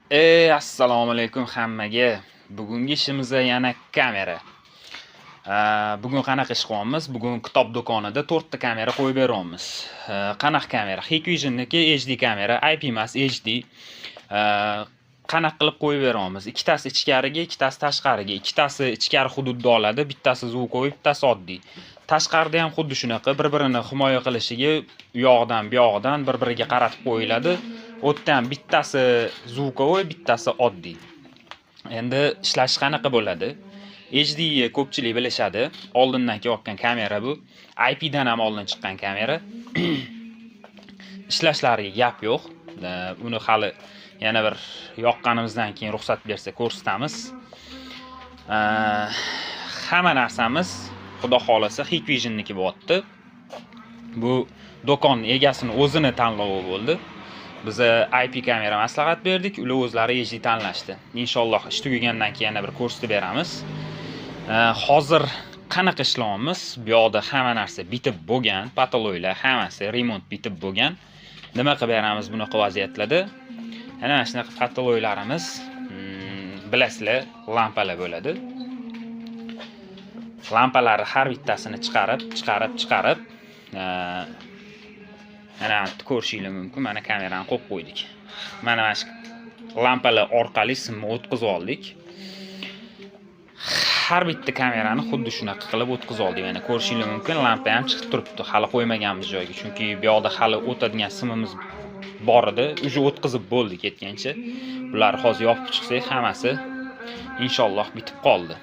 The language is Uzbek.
Assalomu alaykum hammaga. Bugungi ishimiz yana kamera. Bugun qanaqa ish qilyapmiz? Bugun kitob do'konida 4 ta kamera qo'yib beryapmiz. Qanaqa kamera? Hikvishionniki HD kamera, IP emas, HD. Qanaqa qilib qo'yib beryapmiz? Ikkitasi ichkariga, ikkitasi tashqariga. Ikkitasi ichkari hududda oladi, bittasi zvukovoy, bittasi oddiy. Tashqarida ham xuddi shunaqa bir-birini himoya qilishiga u yoqdan bu yoqdan bir-biriga qaratib qo'yiladi. O'tda ham bittasi zvukovoy, bittasi oddiy. Endi ishlashi qanaqa bo'ladi? HD ko'pchilik bilishadi. Oldindan kelayotgan kamera bu. IP dan ham oldin chiqqan kamera. Ishlashlariga gap yo'q. Uni hali yana bir yoqqanimizdan keyin ruxsat bersa ko'rsatamiz. Hamma narsamiz xudo xolasa Hikvisionniki bo'lyapti. Bu do'kon egasining o'zini tanlovi bo'ldi. Biz IP kamera maslahat berdik, ular o'zlari HD tanlashdi. Inshaalloh ish tugagandan keyin yana bir ko'rsatib beramiz. Hozir qanaqa ishlayapmiz? Bu yoqda hamma narsa bitib bo'lgan, patologiyalar hammasi remont bitib bo'lgan. Nima qilib beramiz bunaqa vaziyatlarda? Ana shunaqa patologiyalarimiz, bilasizlar, lampalar bo'ladi. Lampalarni har bittasini chiqarib mana ko'rishingiz mumkin. Mana kamerani qo'yib qo'ydik. Mana shu lampalar orqali simni o'tkazib oldik. Har bitta kamerani xuddi shunaqa qilib o'tkazib oldik. Mana ko'rishingiz mumkin, lampa ham chiqib turibdi. Hali qo'ymaganmiz joyga, chunki bu yoqda hali o'tadigan simimiz bor edi. Uje o'tkazib bo'ldi ketgancha. Bular hozir yopib chiqsak, hammasi inshaalloh bitib qoldi.